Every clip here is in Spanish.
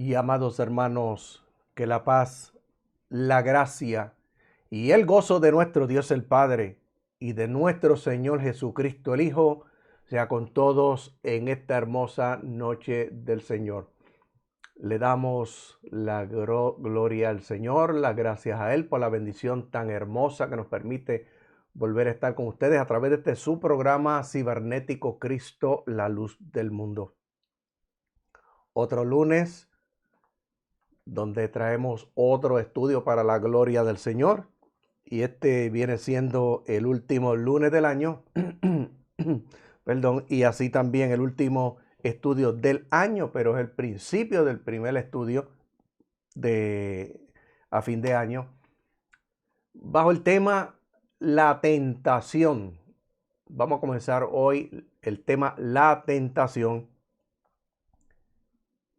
Y amados hermanos, que la paz, la gracia y el gozo de nuestro Dios el Padre y de nuestro Señor Jesucristo el Hijo sea con todos en esta hermosa noche del Señor. Le damos la gloria al Señor, las gracias a Él por la bendición tan hermosa que nos permite volver a estar con ustedes a través de este su programa cibernético Cristo, la luz del mundo. Otro lunes donde traemos otro estudio para la gloria del Señor. Y este viene siendo el último lunes del año. Perdón, y así también el último estudio del año, pero es el principio del primer estudio a fin de año. Bajo el tema la tentación. Vamos a comenzar hoy el tema la tentación,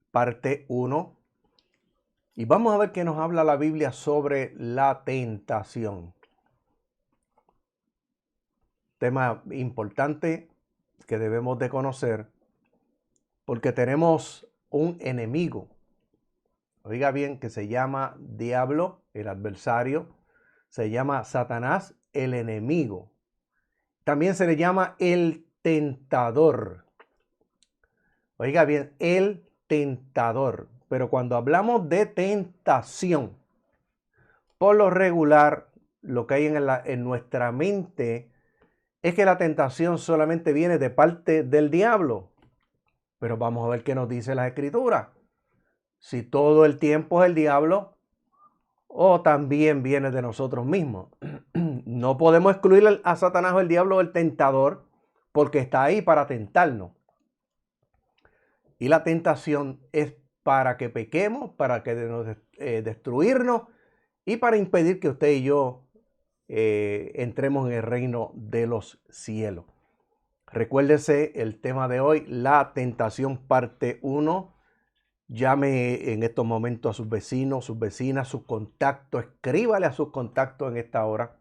parte 1. Y vamos a ver qué nos habla la Biblia sobre la tentación. Tema importante que debemos de conocer porque tenemos un enemigo. Oiga bien, que se llama diablo, el adversario. Se llama Satanás, el enemigo. También se le llama el tentador. Oiga bien, el tentador. Pero cuando hablamos de tentación, por lo regular, lo que hay en nuestra mente es que la tentación solamente viene de parte del diablo. Pero vamos a ver qué nos dice la Escritura. Si todo el tiempo es el diablo o también viene de nosotros mismos. No podemos excluir a Satanás o el diablo, el tentador, porque está ahí para tentarnos. Y la tentación es para que pequemos, para que destruirnos y para impedir que usted y yo entremos en el reino de los cielos. Recuérdese el tema de hoy, la tentación parte 1. Llame en estos momentos a sus vecinos, sus vecinas, sus contactos. Escríbale a sus contactos en esta hora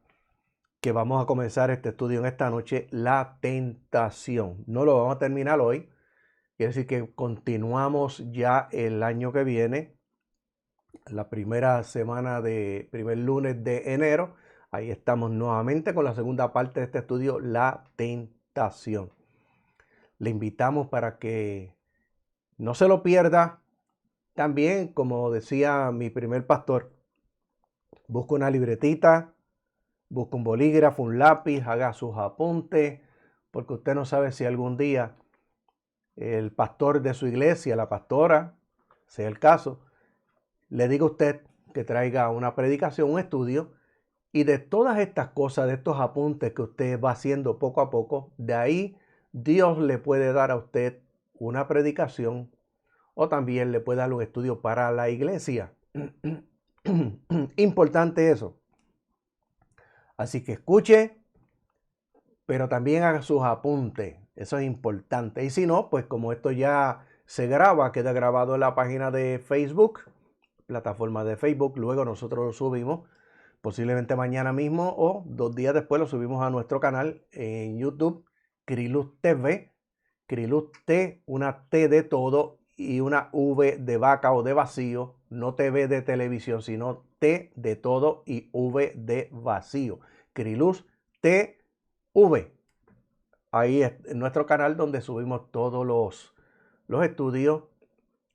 que vamos a comenzar este estudio en esta noche, la tentación. No lo vamos a terminar hoy. Quiere decir que continuamos ya el año que viene, la primera semana de primer lunes de enero. Ahí estamos nuevamente con la segunda parte de este estudio, la tentación. Le invitamos para que no se lo pierda. También, como decía mi primer pastor, busca una libretita, busca un bolígrafo, un lápiz, haga sus apuntes, porque usted no sabe si algún día el pastor de su iglesia, la pastora, sea el caso, le diga a usted que traiga una predicación, un estudio, y de todas estas cosas, de estos apuntes que usted va haciendo poco a poco, de ahí Dios le puede dar a usted una predicación o también le puede dar un estudio para la iglesia. Importante eso. Así que escuche, pero también haga sus apuntes. Eso es importante. Y si no, pues como esto ya se graba, queda grabado en la página de Facebook, plataforma de Facebook, luego nosotros lo subimos, posiblemente mañana mismo o 2 días después lo subimos a nuestro canal en YouTube, Criluz TV, Criluz T, una T de todo y una V de vaca o de vacío, no TV de televisión, sino T de todo y V de vacío. Criluz TV. Ahí es nuestro canal donde subimos todos los estudios,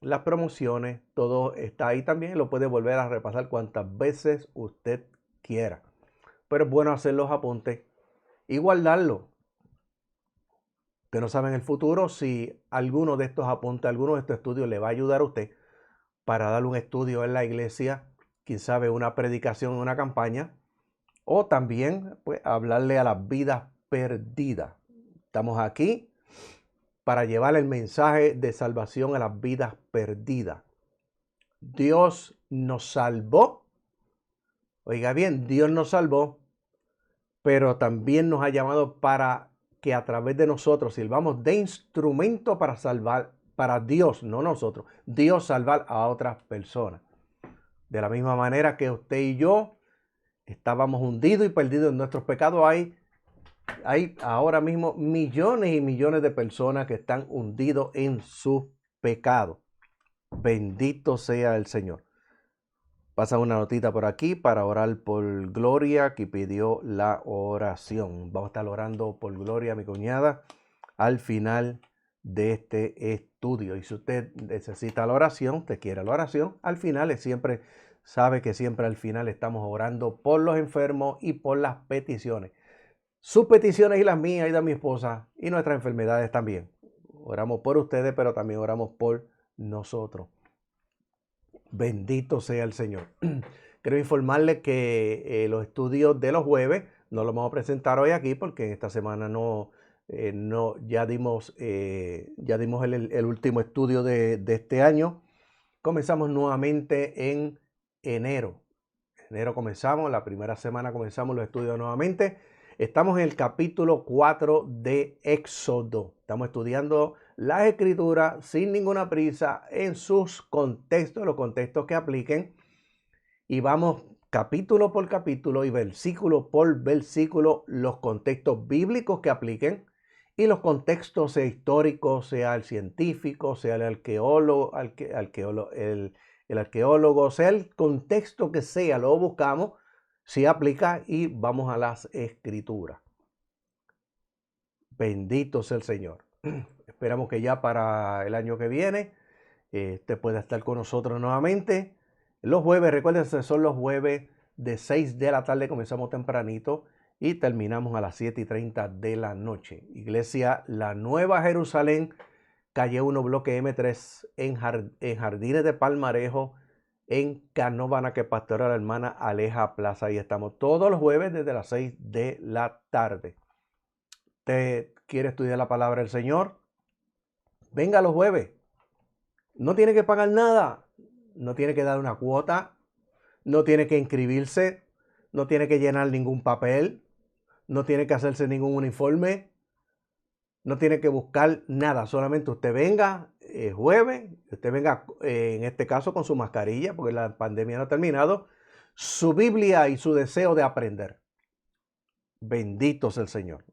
las promociones, todo está ahí también. Lo puede volver a repasar cuantas veces usted quiera. Pero es bueno hacer los apuntes y guardarlo. Usted no sabe en el futuro si alguno de estos apuntes, alguno de estos estudios le va a ayudar a usted para dar un estudio en la iglesia, quién sabe, una predicación, una campaña, o también pues, hablarle a las vidas perdidas. Estamos aquí para llevar el mensaje de salvación a las vidas perdidas. Dios nos salvó. Oiga bien, Dios nos salvó, pero también nos ha llamado para que a través de nosotros sirvamos de instrumento para salvar, para Dios, no nosotros, Dios salvar a otras personas. De la misma manera que usted y yo estábamos hundidos y perdidos en nuestros pecados, hay ahora mismo millones y millones de personas que están hundidos en su pecado. Bendito sea el Señor. Pasa una notita por aquí para orar por Gloria, que pidió la oración. Vamos a estar orando por Gloria, mi cuñada, al final de este estudio. Y si usted necesita la oración, usted quiere la oración, al final siempre sabe que siempre al final estamos orando por los enfermos y por las peticiones. Sus peticiones y las mías y de mi esposa y nuestras enfermedades también. Oramos por ustedes, pero también oramos por nosotros. Bendito sea el Señor. Quiero informarles que los estudios de los jueves no los vamos a presentar hoy aquí porque esta semana ya dimos el último estudio de este año. Comenzamos nuevamente en enero. Enero comenzamos, la primera semana comenzamos los estudios nuevamente. Estamos en el capítulo 4 de Éxodo. Estamos estudiando las escrituras sin ninguna prisa en sus contextos, los contextos que apliquen. Y vamos capítulo por capítulo y versículo por versículo los contextos bíblicos que apliquen y los contextos históricos, sea el científico, sea el arqueólogo, el arqueólogo, sea el contexto que sea, lo buscamos, si aplica y vamos a las escrituras. Bendito sea el Señor. Esperamos que ya para el año que viene usted pueda estar con nosotros nuevamente. Los jueves, recuerden, son los jueves de 6 de la tarde, comenzamos tempranito y terminamos a las 7:30 de la noche. Iglesia La Nueva Jerusalén, calle 1, bloque M3, en Jardines de Palmarejo, en Canóvana, que pastora la hermana Aleja Plaza. Ahí estamos todos los jueves desde las 6 de la tarde. ¿Usted quiere estudiar la palabra del Señor? Venga los jueves. No tiene que pagar nada. No tiene que dar una cuota. No tiene que inscribirse. No tiene que llenar ningún papel. No tiene que hacerse ningún uniforme. No tiene que buscar nada. Solamente usted venga jueves. Usted venga, en este caso, con su mascarilla, porque la pandemia no ha terminado. Su Biblia y su deseo de aprender. Bendito sea el Señor.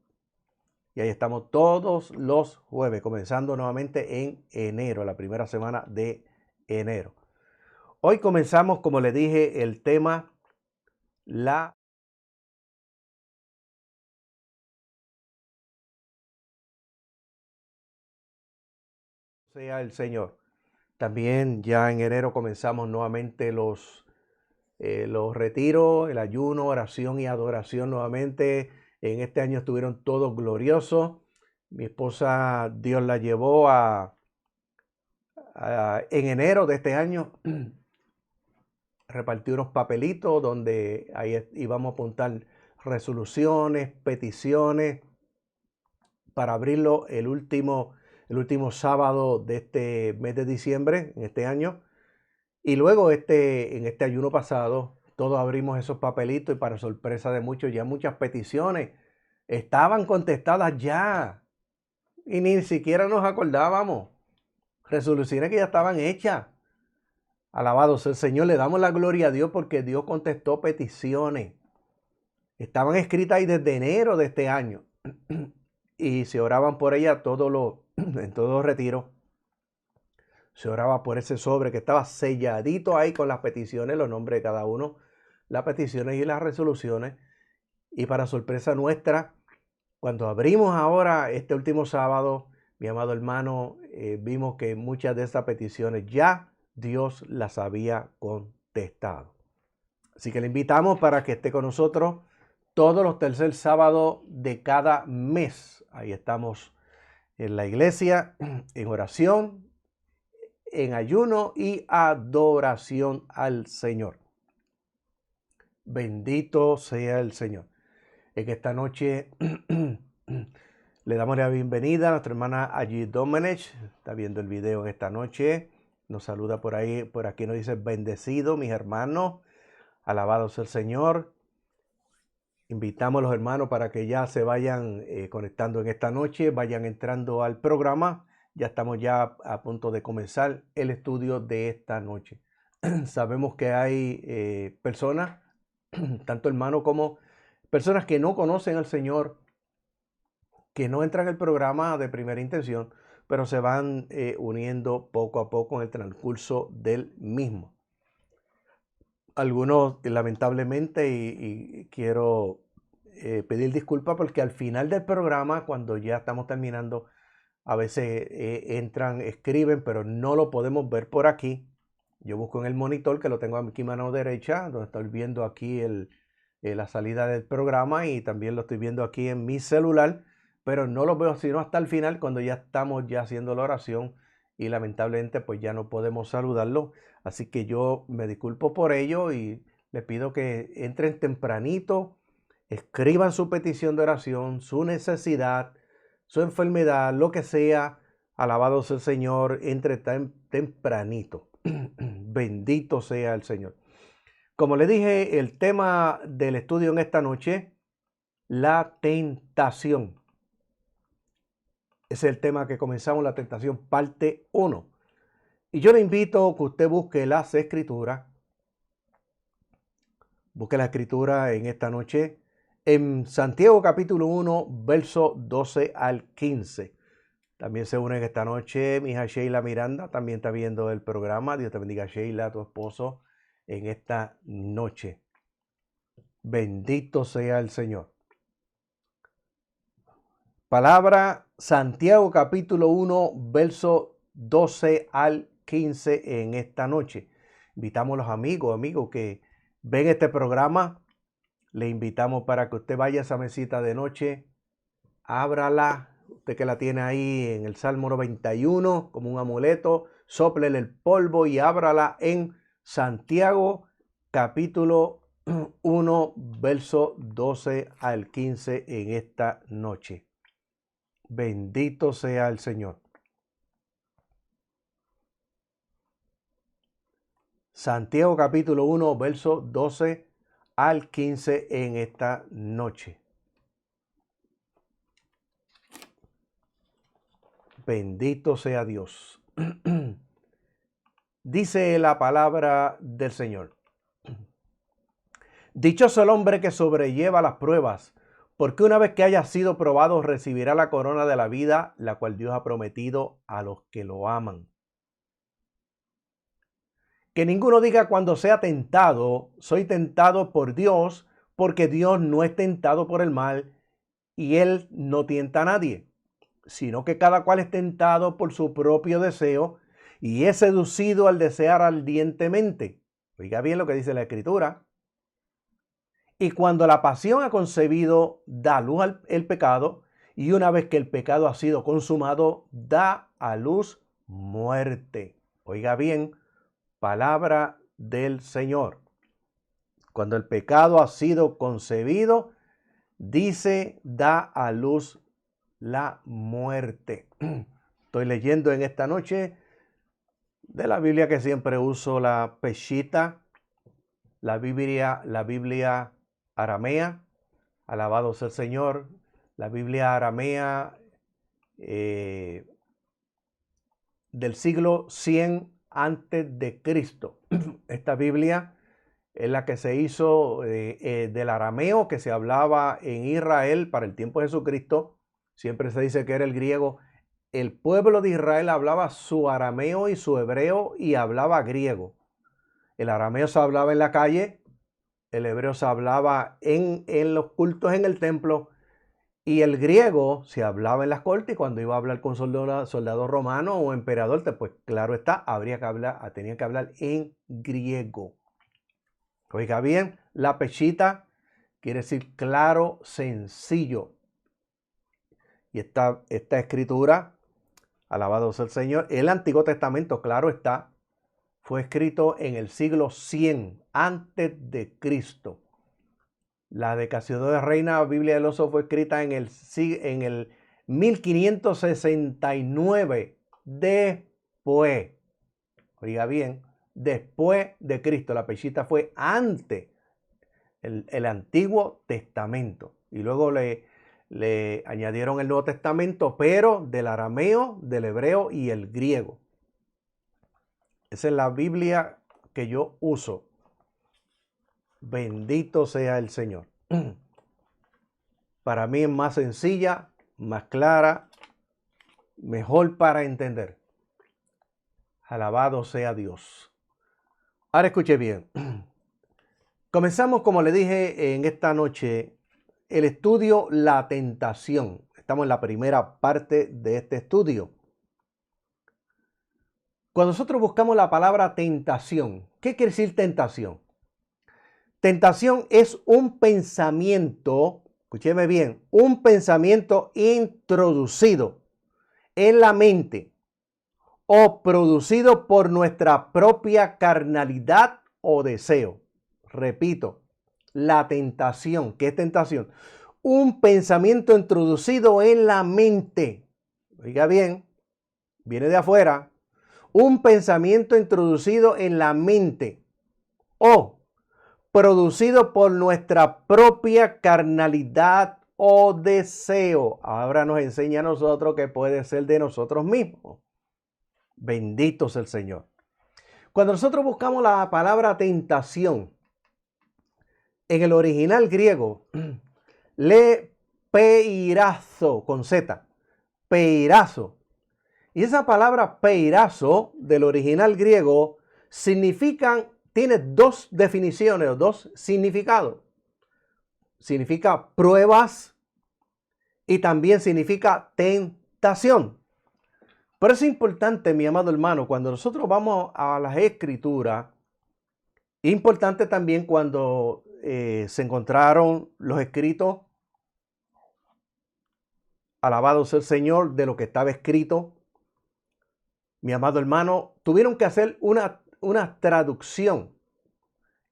Y ahí estamos todos los jueves, comenzando nuevamente en enero, la primera semana de enero. Hoy comenzamos, como le dije, el tema sea el Señor. También ya en enero comenzamos nuevamente los retiros, el ayuno, oración y adoración nuevamente. En este año estuvieron todos gloriosos. Mi esposa, Dios la llevó en enero de este año. Repartí unos papelitos donde ahí íbamos a apuntar resoluciones, peticiones, para abrirlo el último sábado de este mes de diciembre, en este año. Y luego en este ayuno pasado, todos abrimos esos papelitos y para sorpresa de muchos, ya muchas peticiones estaban contestadas ya. Y ni siquiera nos acordábamos. Resoluciones que ya estaban hechas. Alabado sea el Señor, le damos la gloria a Dios porque Dios contestó peticiones. Estaban escritas ahí desde enero de este año. Y se oraban por ella en todos los retiros. Se oraba por ese sobre que estaba selladito ahí con las peticiones, los nombres de cada uno, las peticiones y las resoluciones. Y para sorpresa nuestra, cuando abrimos ahora este último sábado, mi amado hermano, vimos que muchas de esas peticiones ya Dios las había contestado. Así que le invitamos para que esté con nosotros todos los tercer sábados de cada mes. Ahí estamos en la iglesia, en oración, en ayuno y adoración al Señor. Bendito sea el Señor. En esta noche le damos la bienvenida a nuestra hermana Allí Domenech. Está viendo el video en esta noche. Nos saluda por ahí, por aquí nos dice bendecido, mis hermanos. Alabado sea el Señor. Invitamos a los hermanos para que ya se vayan conectando en esta noche, vayan entrando al programa. Ya estamos ya a punto de comenzar el estudio de esta noche. Sabemos que hay personas, tanto hermanos como personas que no conocen al Señor, que no entran al programa de primera intención, pero se van uniendo poco a poco en el transcurso del mismo. Algunos, lamentablemente, y quiero pedir disculpas porque al final del programa, cuando ya estamos terminando, a veces entran, escriben, pero no lo podemos ver por aquí. Yo busco en el monitor, que lo tengo aquí a mano derecha, donde estoy viendo aquí la salida del programa, y también lo estoy viendo aquí en mi celular, pero no lo veo sino hasta el final, cuando ya estamos ya haciendo la oración, y lamentablemente pues ya no podemos saludarlo. Así que yo me disculpo por ello y les pido que entren tempranito, escriban su petición de oración, su necesidad, su enfermedad, lo que sea. Alabado sea el Señor, entre tempranito. Bendito sea el Señor. Como le dije, el tema del estudio en esta noche, la tentación. Es el tema que comenzamos, la tentación, parte 1. Y yo le invito a que usted busque las escrituras. Busque la escritura en esta noche en Santiago capítulo 1, verso 12 al 15. También se unen esta noche mi hija Sheila Miranda, también está viendo el programa. Dios te bendiga, Sheila, tu esposo, en esta noche. Bendito sea el Señor. Palabra Santiago capítulo 1, verso 12 al 15 en esta noche. Invitamos a los amigos que ven este programa. Le invitamos para que usted vaya a esa mesita de noche, ábrala, usted que la tiene ahí en el Salmo 91 como un amuleto, sóplele el polvo y ábrala en Santiago capítulo 1, verso 12 al 15 en esta noche. Bendito sea el Señor. Santiago capítulo 1, verso 12 al 15 en esta noche. Bendito sea Dios. Dice la palabra del Señor. Dichoso el hombre que sobrelleva las pruebas, porque una vez que haya sido probado recibirá la corona de la vida, la cual Dios ha prometido a los que lo aman. Que ninguno diga cuando sea tentado, soy tentado por Dios, porque Dios no es tentado por el mal y Él no tienta a nadie, sino que cada cual es tentado por su propio deseo y es seducido al desear ardientemente. Oiga bien lo que dice la Escritura. Y cuando la pasión ha concebido, da luz el pecado, y una vez que el pecado ha sido consumado, da a luz muerte. Oiga bien, palabra del Señor. Cuando el pecado ha sido concebido, dice, da a luz la muerte. Estoy leyendo en esta noche de la Biblia que siempre uso, la Peshitta, la Biblia aramea. Alabado sea el Señor. La Biblia aramea del siglo 100 antes de Cristo. Esta Biblia es la que se hizo del arameo que se hablaba en Israel para el tiempo de Jesucristo. Siempre se dice que era el griego. El pueblo de Israel hablaba su arameo y su hebreo y hablaba griego. El arameo se hablaba en la calle, el hebreo se hablaba en los cultos en el templo, y el griego se hablaba en las cortes, y cuando iba a hablar con soldado romano o emperador, pues claro está, tenía que hablar en griego. Oiga bien, la Peshitta quiere decir claro, sencillo. Y esta escritura, alabado sea el Señor, el Antiguo Testamento, claro está, fue escrito en el siglo 100 antes de Cristo. La de Casiodoro de Reina, Biblia del Oso, fue escrita en el 1569 después. Oiga bien, después de Cristo. La Peshitta fue antes el Antiguo Testamento. Y luego le añadieron el Nuevo Testamento, pero del arameo, del hebreo y el griego. Esa es la Biblia que yo uso. Bendito sea el Señor. Para mí es más sencilla, más clara mejor para entender. Alabado sea Dios. Ahora escuche bien. Comenzamos, como le dije en esta noche, el estudio La Tentación. Estamos en la primera parte de este estudio. Cuando nosotros buscamos la palabra tentación, ¿qué quiere decir tentación? Tentación es un pensamiento, escúcheme bien, un pensamiento introducido en la mente o producido por nuestra propia carnalidad o deseo. Repito, la tentación. ¿Qué es tentación? Un pensamiento introducido en la mente. Oiga bien, viene de afuera. Un pensamiento introducido en la mente o producido por nuestra propia carnalidad o deseo. Ahora nos enseña a nosotros que puede ser de nosotros mismos. Bendito sea el Señor. Cuando nosotros buscamos la palabra tentación, en el original griego, lee peirazo con Z, peirazo. Y esa palabra peirazo del original griego tiene dos definiciones o dos significados. Significa pruebas y también significa tentación. Pero es importante, mi amado hermano, cuando nosotros vamos a las Escrituras, es importante también cuando se encontraron los escritos, alabado sea el Señor, de lo que estaba escrito, mi amado hermano, tuvieron que hacer una traducción.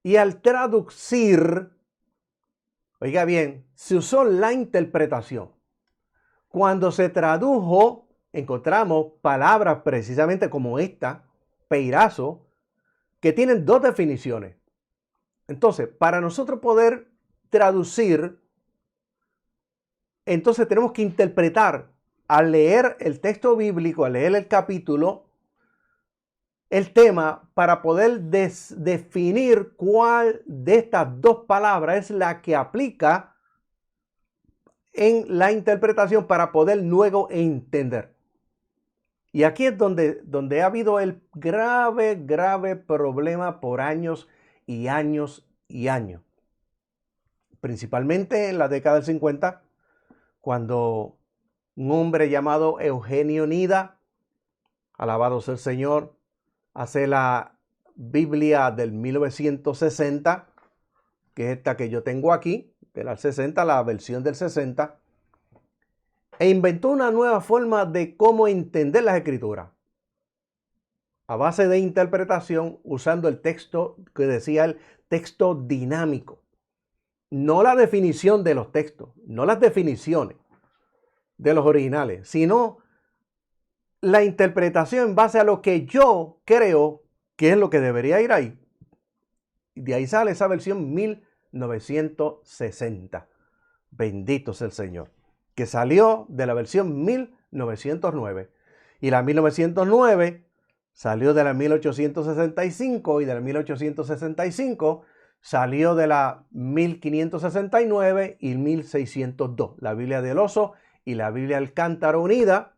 Y al traducir, oiga bien, se usó la interpretación. Cuando se tradujo, encontramos palabras precisamente como esta, peirazo, que tienen dos definiciones. Entonces, para nosotros poder traducir, entonces tenemos que interpretar al leer el texto bíblico, al leer el capítulo, el tema, para poder definir cuál de estas dos palabras es la que aplica en la interpretación para poder luego entender. Y aquí es donde ha habido el grave problema por años y años y años. Principalmente en la década del 50, cuando un hombre llamado Eugenio Nida, alabado sea el Señor, hace la Biblia del 1960, que es esta que yo tengo aquí, de la 60, la versión del 60, e inventó una nueva forma de cómo entender las Escrituras, a base de interpretación, usando el texto que decía el texto dinámico. No la definición de los textos, no las definiciones de los originales, sino la interpretación en base a lo que yo creo que es lo que debería ir ahí. De ahí sale esa versión 1960. Bendito sea el Señor. Que salió de la versión 1909. Y la 1909 salió de la 1865 y de la 1865 salió de la 1569 y 1602. La Biblia del Oso y la Biblia del Cántaro unida,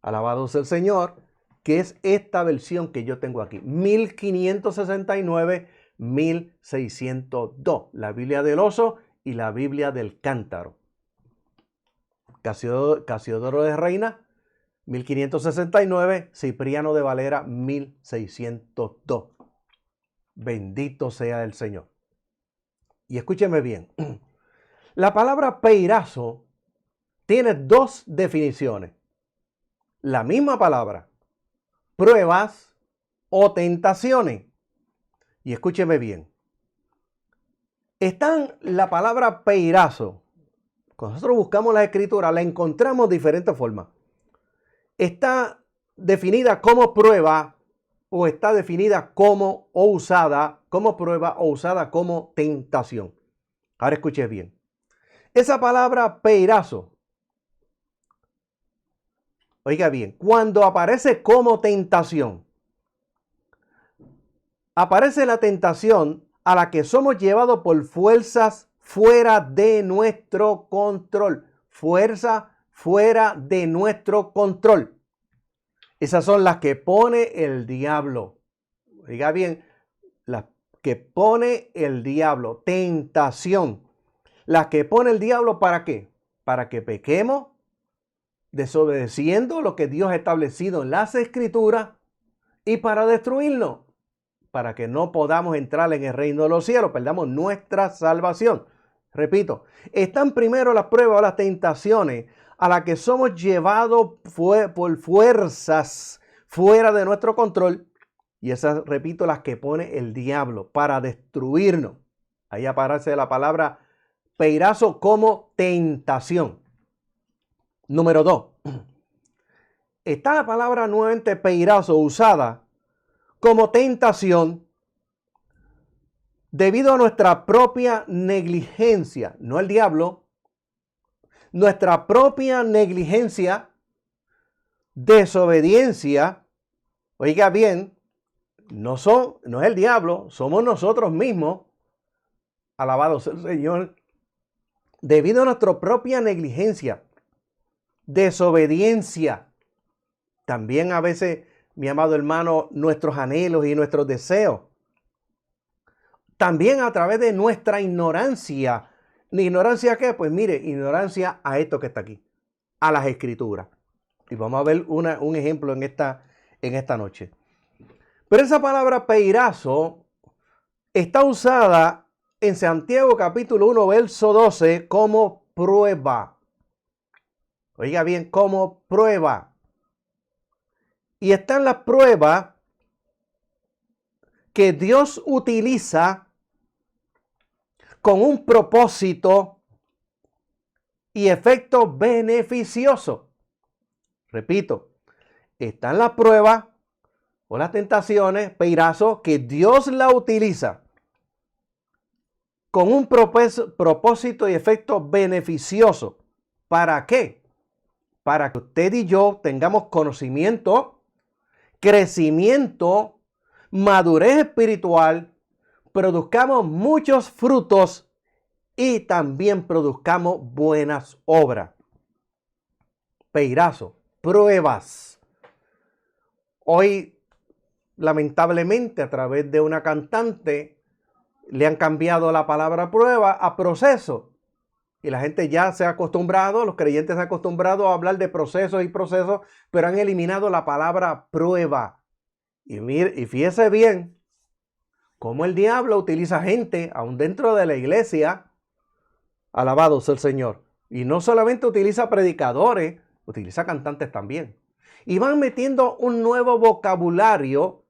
alabado sea el Señor, que es esta versión que yo tengo aquí. 1569, 1602. La Biblia del Oso y la Biblia del Cántaro. Casiodoro de Reina, 1569, Cipriano de Valera, 1602. Bendito sea el Señor. Y escúcheme bien. La palabra peirazo tiene dos definiciones. La misma palabra, pruebas o tentaciones. Y escúcheme bien. Están la palabra peirazo. Cuando nosotros buscamos la escritura, la encontramos de diferentes formas. Está definida como prueba o está definida como o usada como prueba o usada como tentación. Ahora escuche bien. Esa palabra peirazo, oiga bien, cuando aparece como tentación, aparece la tentación a la que somos llevados por fuerzas fuera de nuestro control. Fuerza fuera de nuestro control. Esas son las que pone el diablo. Diga bien, las que pone el diablo. Tentación. Las que pone el diablo, ¿para qué? Para que pequemos, desobedeciendo lo que Dios ha establecido en las Escrituras y para destruirnos, para que no podamos entrar en el reino de los cielos, perdamos nuestra salvación. Repito, están primero las pruebas o las tentaciones a las que somos llevados por fuerzas fuera de nuestro control. Y esas, repito, las que pone el diablo para destruirnos. Ahí aparece la palabra peirazo como tentación. Número 2. Está la palabra nuevamente peirazo usada como tentación debido a nuestra propia negligencia, no el diablo, nuestra propia negligencia, desobediencia. Oiga bien, no es el diablo, somos nosotros mismos, alabado sea el Señor, debido a nuestra propia negligencia, desobediencia. También a veces, mi amado hermano, nuestros anhelos y nuestros deseos. También a través de nuestra ignorancia. ¿Ignorancia a qué? Pues mire, ignorancia a esto que está aquí, a las Escrituras. Y vamos a ver un ejemplo en esta noche. Pero esa palabra peirazo está usada en Santiago capítulo 1, verso 12 como prueba. Oiga bien, como prueba. Y están las pruebas que Dios utiliza con un propósito y efecto beneficioso. Repito, están las pruebas o las tentaciones, peirazo, que Dios la utiliza con un propósito y efecto beneficioso. ¿Para qué? Para que usted y yo tengamos conocimiento, crecimiento, madurez espiritual, produzcamos muchos frutos y también produzcamos buenas obras. Peirazo, pruebas. Hoy, lamentablemente, a través de una cantante, le han cambiado la palabra prueba a proceso. Y la gente ya se ha acostumbrado, los creyentes se han acostumbrado a hablar de procesos y procesos, pero han eliminado la palabra prueba. Y fíjese bien cómo el diablo utiliza gente, aún dentro de la iglesia, alabado sea el Señor. Y no solamente utiliza predicadores, utiliza cantantes también. Y van metiendo un nuevo vocabulario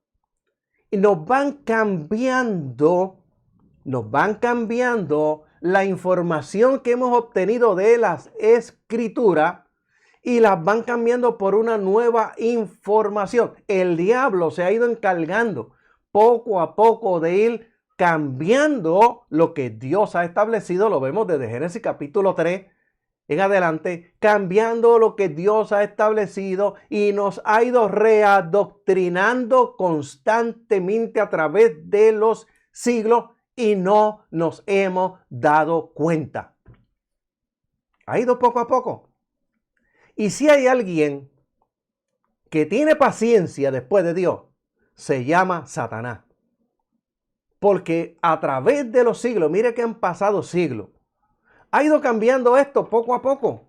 y nos van cambiando la información que hemos obtenido de las Escrituras y las van cambiando por una nueva información. El diablo se ha ido encargando poco a poco de ir cambiando lo que Dios ha establecido. Lo vemos desde Génesis capítulo 3 en adelante, cambiando lo que Dios ha establecido y nos ha ido readoctrinando constantemente a través de los siglos y no nos hemos dado cuenta. Ha ido poco a poco. Y si hay alguien que tiene paciencia después de Dios, se llama Satanás. Porque a través de los siglos, mire que han pasado siglos, ha ido cambiando esto poco a poco.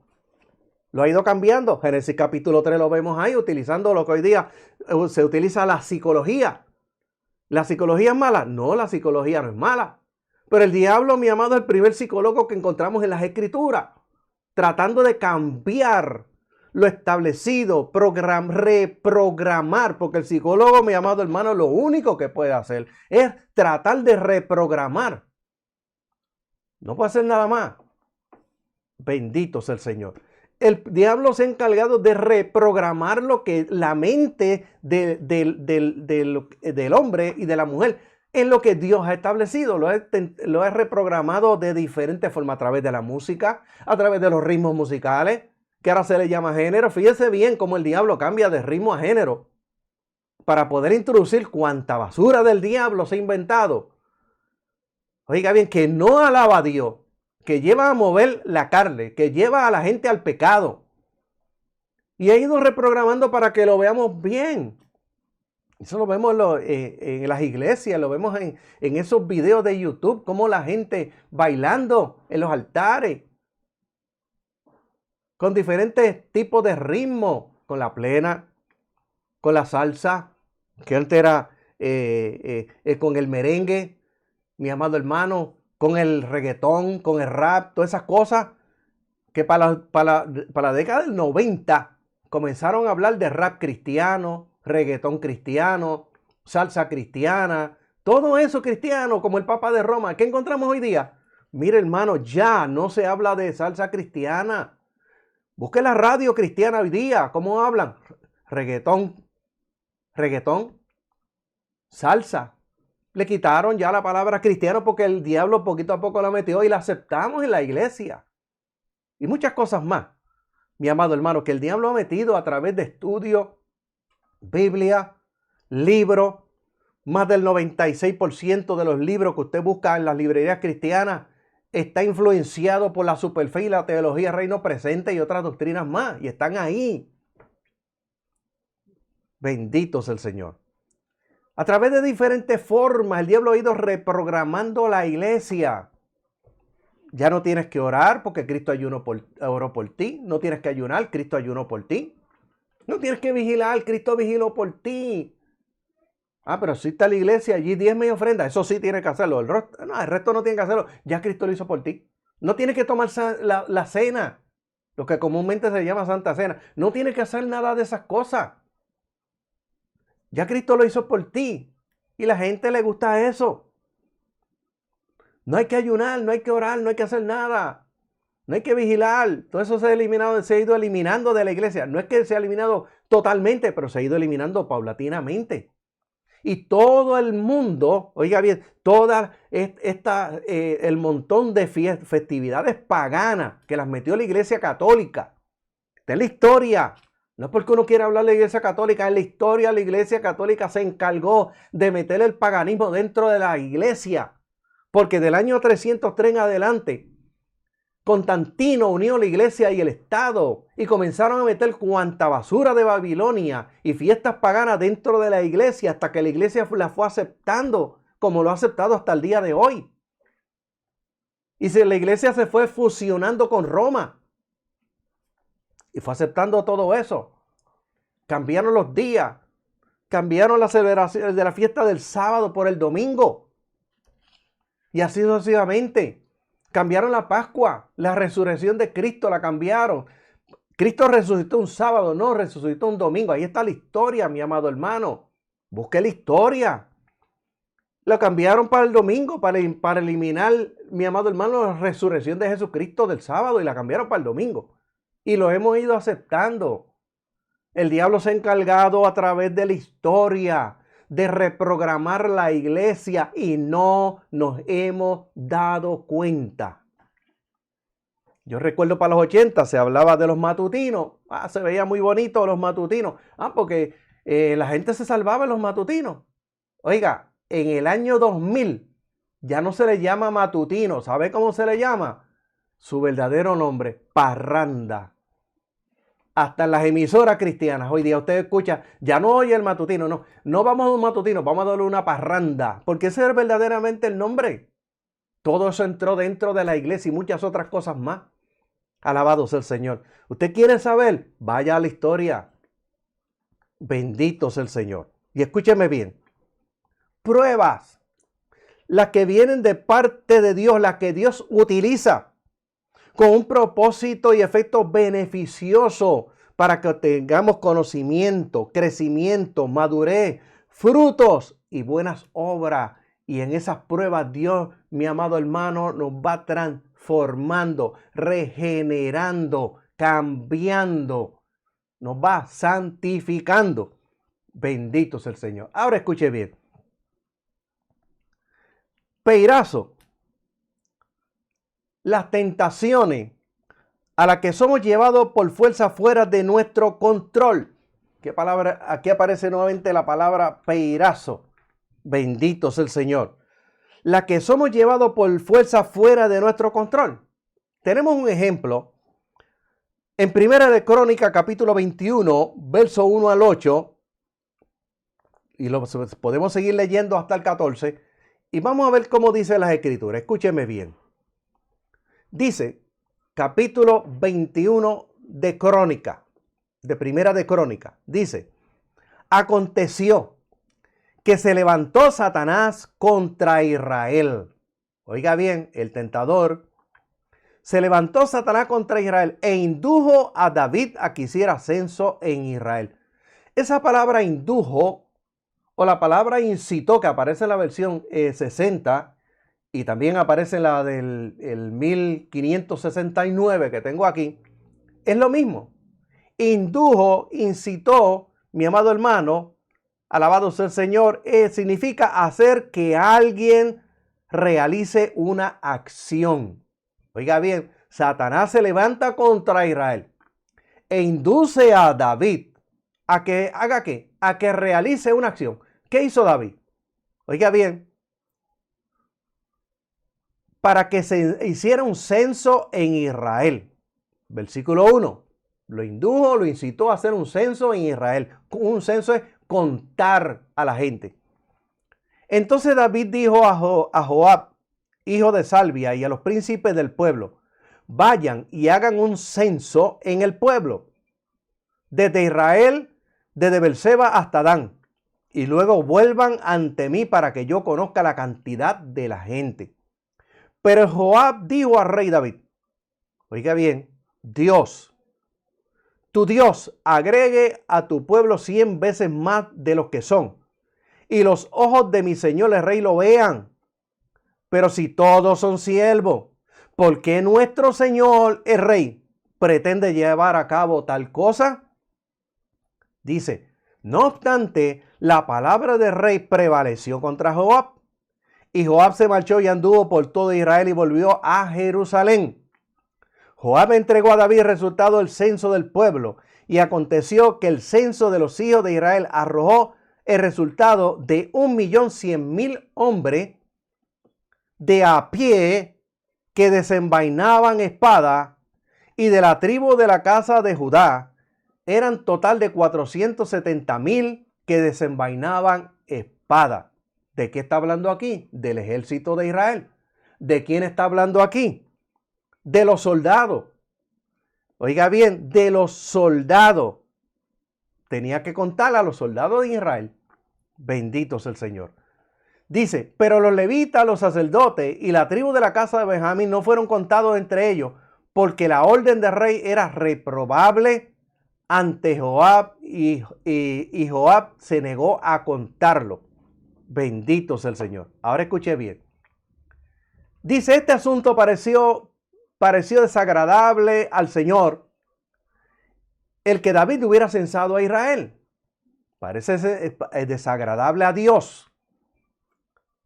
Lo ha ido cambiando. Génesis capítulo 3 lo vemos ahí, utilizando lo que hoy día se utiliza la psicología. ¿La psicología es mala? No, la psicología no es mala. Pero el diablo, mi amado, es el primer psicólogo que encontramos en las Escrituras, tratando de cambiar lo establecido, reprogramar, porque el psicólogo, mi amado hermano, lo único que puede hacer es tratar de reprogramar. No puede hacer nada más. Bendito sea el Señor. El diablo se ha encargado de reprogramar lo que la mente del hombre y de la mujer en lo que Dios ha establecido. Lo ha reprogramado de diferentes formas, a través de la música, a través de los ritmos musicales, que ahora se le llama género. Fíjese bien cómo el diablo cambia de ritmo a género para poder introducir cuanta basura del diablo se ha inventado. Oiga bien, que no alaba a Dios, que lleva a mover la carne, que lleva a la gente al pecado. Y ha ido reprogramando para que lo veamos bien. Eso lo vemos en las iglesias, lo vemos en esos videos de YouTube, como la gente bailando en los altares, con diferentes tipos de ritmos, con la plena, con la salsa, que antes era con el merengue, mi amado hermano, con el reggaetón, con el rap, todas esas cosas que para la década del 90 comenzaron a hablar de rap cristiano, reggaetón cristiano, salsa cristiana, todo eso cristiano, como el Papa de Roma. ¿Qué encontramos hoy día? Mire, hermano, ya no se habla de salsa cristiana. Busque la radio cristiana hoy día. ¿Cómo hablan? Reggaetón, salsa. Le quitaron ya la palabra cristiano porque el diablo poquito a poco la metió y la aceptamos en la iglesia. Y muchas cosas más, mi amado hermano, que el diablo ha metido a través de estudios, Biblia, libros. Más del 96% de los libros que usted busca en las librerías cristianas está influenciado por la superfe y la teología reino presente y otras doctrinas más. Y están ahí. Bendito sea el Señor. A través de diferentes formas, el diablo ha ido reprogramando la iglesia. Ya no tienes que orar porque Cristo oró por ti. No tienes que ayunar, Cristo ayunó por ti. No tienes que vigilar, Cristo vigiló por ti. Pero si está la iglesia, allí diezma y ofrenda. Eso sí tiene que hacerlo. El resto no tiene que hacerlo. Ya Cristo lo hizo por ti. No tienes que tomar la cena, lo que comúnmente se llama Santa Cena. No tienes que hacer nada de esas cosas. Ya Cristo lo hizo por ti. Y la gente le gusta eso. No hay que ayunar, no hay que orar, no hay que hacer nada. No hay que vigilar. Todo eso se ha ido eliminando de la iglesia. No es que se ha eliminado totalmente, pero se ha ido eliminando paulatinamente. Y todo el mundo, oiga bien, el montón de festividades paganas que las metió la iglesia católica. Esta es la historia. No es porque uno quiera hablar de la iglesia católica, en la historia la iglesia católica se encargó de meter el paganismo dentro de la iglesia. Porque del año 303 en adelante, Constantino unió la iglesia y el Estado y comenzaron a meter cuanta basura de Babilonia y fiestas paganas dentro de la iglesia hasta que la iglesia la fue aceptando como lo ha aceptado hasta el día de hoy. Y la iglesia se fue fusionando con Roma y fue aceptando todo eso. Cambiaron los días, cambiaron la celebración de la fiesta del sábado por el domingo y así sucesivamente. Cambiaron la Pascua, la resurrección de Cristo la cambiaron. Cristo resucitó un sábado, no, resucitó un domingo. Ahí está la historia, mi amado hermano. Busque la historia. La cambiaron para el domingo, para eliminar, mi amado hermano, la resurrección de Jesucristo del sábado y la cambiaron para el domingo. Y lo hemos ido aceptando. El diablo se ha encargado a través de la historia de reprogramar la iglesia y no nos hemos dado cuenta. Yo recuerdo para los 80 se hablaba de los matutinos. Se veía muy bonito los matutinos. Porque la gente se salvaba en los matutinos. Oiga, en el año 2000 ya no se le llama matutino. ¿Sabe cómo se le llama? Su verdadero nombre, parranda. Hasta en las emisoras cristianas, hoy día usted escucha, ya no oye el matutino, no vamos a un matutino, vamos a darle una parranda, porque ese es verdaderamente el nombre. Todo eso entró dentro de la iglesia y muchas otras cosas más. Alabado sea el Señor. ¿Usted quiere saber? Vaya a la historia. Bendito sea el Señor. Y escúcheme bien. Pruebas, las que vienen de parte de Dios, las que Dios utiliza con un propósito y efecto beneficioso para que tengamos conocimiento, crecimiento, madurez, frutos y buenas obras. Y en esas pruebas Dios, mi amado hermano, nos va transformando, regenerando, cambiando, nos va santificando. Bendito sea el Señor. Ahora escuche bien. Peirazo. Las tentaciones a las que somos llevados por fuerza fuera de nuestro control. ¿Qué palabra? Aquí aparece nuevamente la palabra peirazo. Bendito sea el Señor. La que somos llevados por fuerza fuera de nuestro control. Tenemos un ejemplo En Primera de Crónica, capítulo 21, verso 1 al 8, y lo podemos seguir leyendo hasta el 14, y vamos a ver cómo dice las Escrituras. Escúcheme bien. Dice, capítulo 21 de Crónica, de Primera de Crónica, dice, aconteció que se levantó Satanás contra Israel. Oiga bien, el tentador. Se levantó Satanás contra Israel e indujo a David a que hiciera censo en Israel. Esa palabra indujo o la palabra incitó, que aparece en la versión 60 y también aparece en la del 1569 que tengo aquí, es lo mismo. Indujo, incitó, mi amado hermano, alabado sea el Señor, significa hacer que alguien realice una acción. Oiga bien, Satanás se levanta contra Israel e induce a David a que haga ¿qué? A que realice una acción. ¿Qué hizo David? Oiga bien, para que se hiciera un censo en Israel. Versículo 1. Lo indujo, lo incitó a hacer un censo en Israel. Un censo es contar a la gente. Entonces David dijo a Joab, hijo de Salvia, y a los príncipes del pueblo, vayan y hagan un censo en el pueblo, desde Israel, desde Beerseba hasta Dan, y luego vuelvan ante mí para que yo conozca la cantidad de la gente. Pero Joab dijo al rey David, oiga bien, Dios, tu Dios, agregue a tu pueblo 100 veces más de los que son, y los ojos de mi señor el rey lo vean. Pero si todos son siervos, ¿por qué nuestro señor el rey pretende llevar a cabo tal cosa? Dice, no obstante, la palabra del rey prevaleció contra Joab. Y Joab se marchó y anduvo por todo Israel y volvió a Jerusalén. Joab entregó a David el resultado del censo del pueblo. Y aconteció que el censo de los hijos de Israel arrojó el resultado de 1.100.000 hombres de a pie que desenvainaban espada, y de la tribu de la casa de Judá eran total de 470.000 que desenvainaban espada. ¿De qué está hablando aquí? Del ejército de Israel. ¿De quién está hablando aquí? De los soldados. Oiga bien, de los soldados. Tenía que contar a los soldados de Israel. Bendito sea el Señor. Dice, pero los levitas, los sacerdotes y la tribu de la casa de Benjamín no fueron contados entre ellos, porque la orden del rey era reprobable ante Joab y Joab se negó a contarlo. Bendito sea el Señor. Ahora escuche bien. Dice, este asunto pareció desagradable al Señor, el que David hubiera censado a Israel. Parece desagradable a Dios.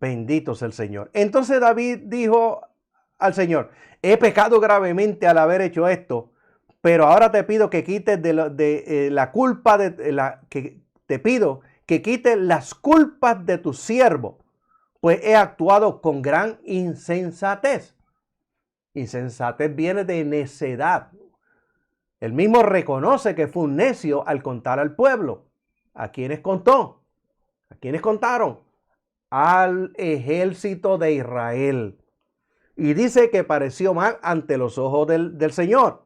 Bendito sea el Señor. Entonces David dijo al Señor, he pecado gravemente al haber hecho esto, pero ahora te pido que quites la culpa te pido que quites las culpas de tu siervo, pues he actuado con gran insensatez. Insensatez viene de necedad. Él mismo reconoce que fue un necio al contar al pueblo. ¿A quiénes contó? ¿A quiénes contaron? Al ejército de Israel. Y dice que pareció mal ante los ojos del Señor.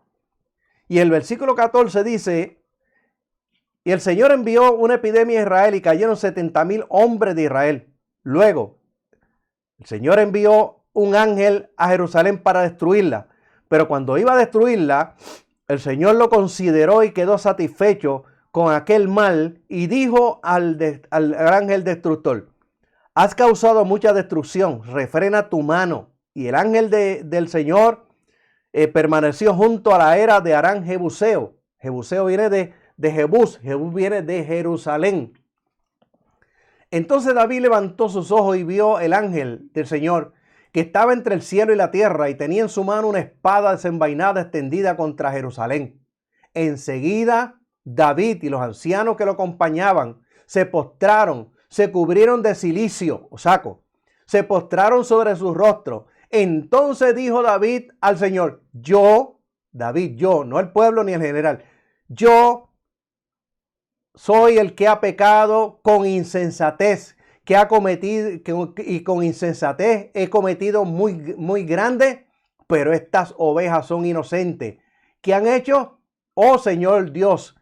Y el versículo 14 dice, y el Señor envió una epidemia a Israel y cayeron 70.000 hombres de Israel. Luego, el Señor envió un ángel a Jerusalén para destruirla. Pero cuando iba a destruirla, el Señor lo consideró y quedó satisfecho con aquel mal y dijo al ángel destructor, has causado mucha destrucción, refrena tu mano. Y el ángel del Señor permaneció junto a la era de Aram Jebuseo. Jebuseo viene de Jebús, Jebús viene de Jerusalén. Entonces David levantó sus ojos y vio el ángel del Señor que estaba entre el cielo y la tierra y tenía en su mano una espada desenvainada extendida contra Jerusalén. Enseguida David y los ancianos que lo acompañaban se postraron, se cubrieron de cilicio o saco, se postraron sobre su rostro. Entonces dijo David al Señor, yo David, yo, no el pueblo ni el general, yo soy el que ha pecado con insensatez, que ha cometido, y con insensatez he cometido muy grande, pero estas ovejas son inocentes. ¿Qué han hecho? Oh Señor Dios,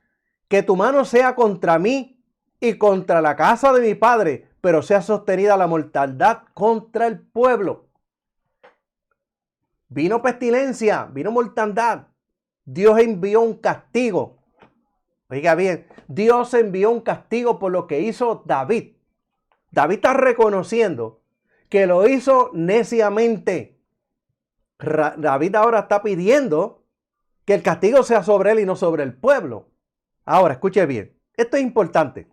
que tu mano sea contra mí y contra la casa de mi padre, pero sea sostenida la mortandad contra el pueblo. Vino pestilencia, vino mortandad. Dios envió un castigo. Oiga bien, Dios envió un castigo por lo que hizo David. David está reconociendo que lo hizo neciamente. David ahora está pidiendo que el castigo sea sobre él y no sobre el pueblo. Ahora, escuche bien, esto es importante.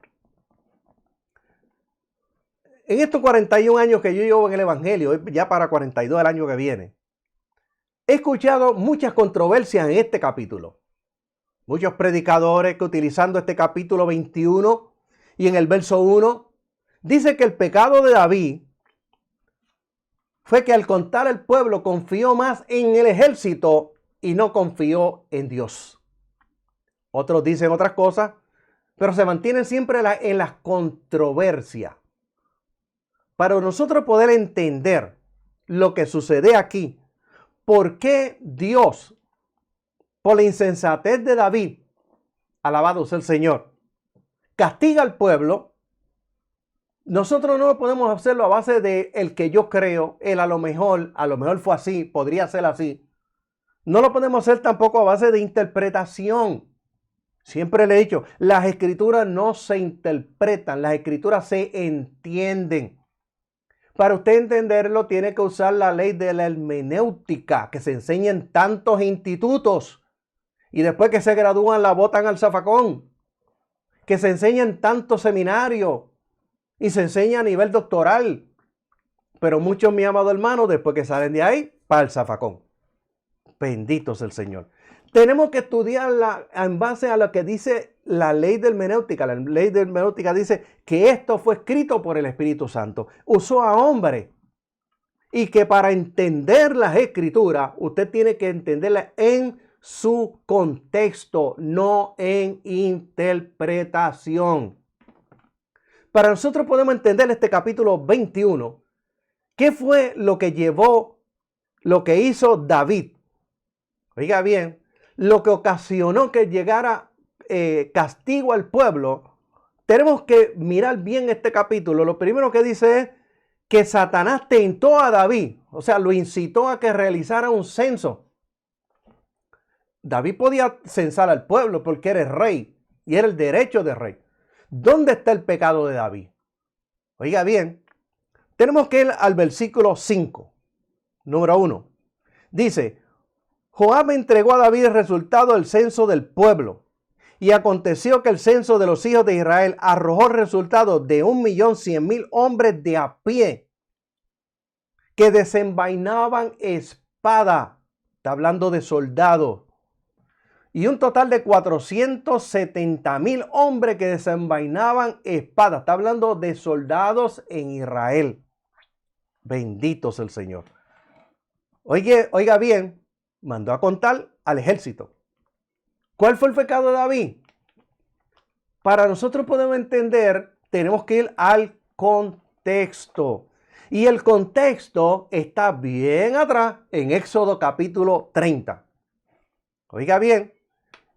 En estos 41 años que yo llevo en el Evangelio, ya para 42 el año que viene, he escuchado muchas controversias en este capítulo. Muchos predicadores que utilizando este capítulo 21 y en el verso 1, dice que el pecado de David fue que al contar el pueblo confió más en el ejército y no confió en Dios. Otros dicen otras cosas, pero se mantienen siempre en las controversias. Para nosotros poder entender lo que sucede aquí, ¿por qué Dios, por la insensatez de David, alabado sea el Señor, castiga al pueblo? Nosotros no lo podemos hacerlo a base de el que yo creo, él a lo mejor fue así, podría ser así. No lo podemos hacer tampoco a base de interpretación. Siempre le he dicho, las escrituras no se interpretan, las escrituras se entienden. Para usted entenderlo, tiene que usar la ley de la hermenéutica que se enseña en tantos institutos y después que se gradúan la botan al zafacón, que se enseña en tantos seminarios y se enseña a nivel doctoral. Pero muchos, mi amado hermano, después que salen de ahí, para el zafacón. Bendito sea el Señor. Tenemos que estudiarla en base a lo que dice la ley de hermenéutica. La ley de hermenéutica dice que esto fue escrito por el Espíritu Santo. Usó a hombres. Y que para entender las escrituras, usted tiene que entenderlas en su contexto, no en interpretación. Para nosotros podemos entender este capítulo 21, ¿qué fue lo que hizo David? Oiga bien, lo que ocasionó que llegara castigo al pueblo. Tenemos que mirar bien este capítulo. Lo primero que dice es que Satanás tentó a David, o sea, lo incitó a que realizara un censo. David podía censar al pueblo porque era el rey y era el derecho de rey. ¿Dónde está el pecado de David? Oiga bien, tenemos que ir al versículo 5, número 1. Dice, Joab entregó a David el resultado del censo del pueblo. Y aconteció que el censo de los hijos de Israel arrojó el resultado de 1.100.000 hombres de a pie que desenvainaban espada. Está hablando de soldados. Y un total de 470.000 hombres que desenvainaban espada. Está hablando de soldados en Israel. Bendito sea el Señor. Oiga bien, mandó a contar al ejército. ¿Cuál fue el pecado de David? Para nosotros podemos entender, tenemos que ir al contexto. Y el contexto está bien atrás en Éxodo capítulo 30. Oiga bien,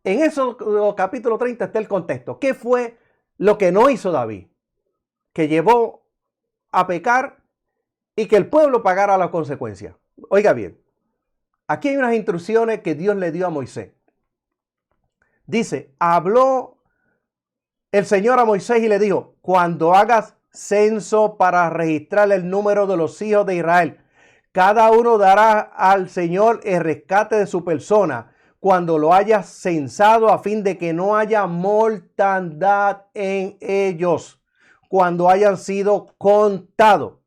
en Éxodo capítulo 30 está el contexto. ¿Qué fue lo que no hizo David? Que llevó a pecar y que el pueblo pagara las consecuencias. Oiga bien, aquí hay unas instrucciones que Dios le dio a Moisés. Dice, habló el Señor a Moisés y le dijo, cuando hagas censo para registrar el número de los hijos de Israel, cada uno dará al Señor el rescate de su persona cuando lo hayas censado a fin de que no haya mortandad en ellos, cuando hayan sido contados.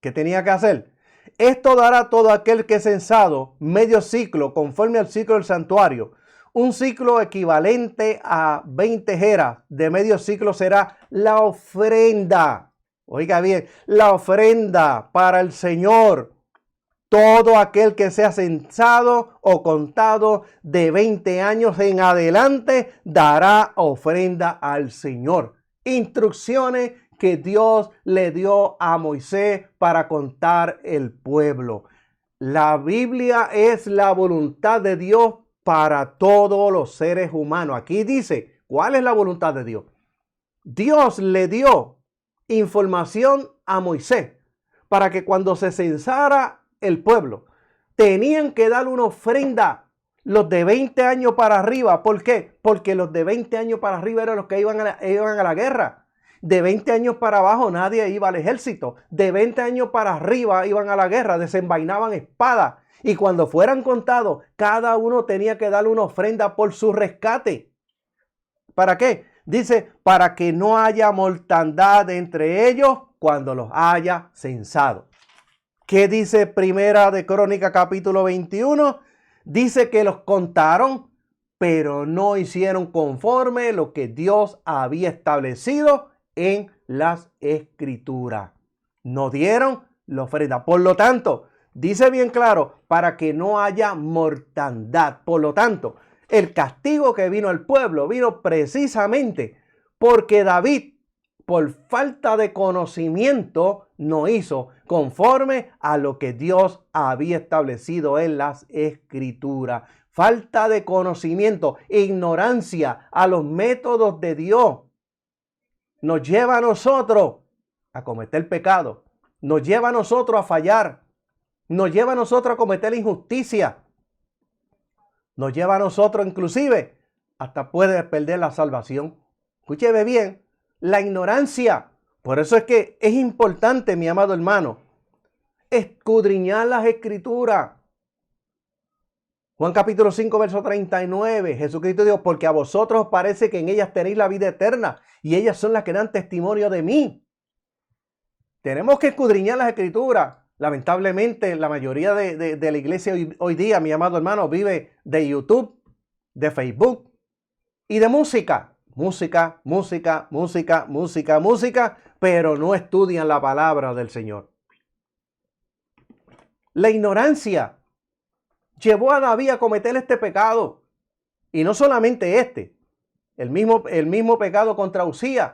¿Qué tenía que hacer? Esto dará todo aquel que es censado medio ciclo conforme al ciclo del santuario. Un ciclo equivalente a 20 jeras de medio ciclo será la ofrenda. Oiga bien, la ofrenda para el Señor. Todo aquel que sea censado o contado de 20 años en adelante dará ofrenda al Señor. Instrucciones que Dios le dio a Moisés para contar el pueblo. La Biblia es la voluntad de Dios para todos los seres humanos. Aquí dice, ¿cuál es la voluntad de Dios? Dios le dio información a Moisés para que cuando se censara el pueblo, tenían que dar una ofrenda los de 20 años para arriba. ¿Por qué? Porque los de 20 años para arriba eran los que iban a la guerra. De 20 años para abajo nadie iba al ejército. De 20 años para arriba iban a la guerra, desenvainaban espadas. Y cuando fueran contados, cada uno tenía que dar una ofrenda por su rescate. ¿Para qué? Dice, para que no haya mortandad entre ellos cuando los haya censado. ¿Qué dice Primera de Crónica capítulo 21? Dice que los contaron, pero no hicieron conforme lo que Dios había establecido en las Escrituras. No dieron la ofrenda. Por lo tanto, dice bien claro, para que no haya mortandad. Por lo tanto, el castigo que vino al pueblo vino precisamente porque David, por falta de conocimiento, no hizo conforme a lo que Dios había establecido en las Escrituras. Falta de conocimiento, ignorancia a los métodos de Dios nos lleva a nosotros a cometer pecado, nos lleva a nosotros a fallar, nos lleva a nosotros a cometer injusticia, nos lleva a nosotros inclusive hasta puede perder la salvación. Escúcheme bien, la ignorancia. Por eso es que es importante, mi amado hermano, escudriñar las Escrituras. Juan capítulo 5, verso 39, Jesucristo dijo, porque a vosotros os parece que en ellas tenéis la vida eterna y ellas son las que dan testimonio de mí. Tenemos que escudriñar las Escrituras. Lamentablemente, la mayoría de la iglesia hoy día, mi amado hermano, vive de YouTube, de Facebook y de música. Música, música, música, música, música, pero no estudian la palabra del Señor. La ignorancia llevó a David a cometer este pecado. Y no solamente este, el mismo pecado contra Usías.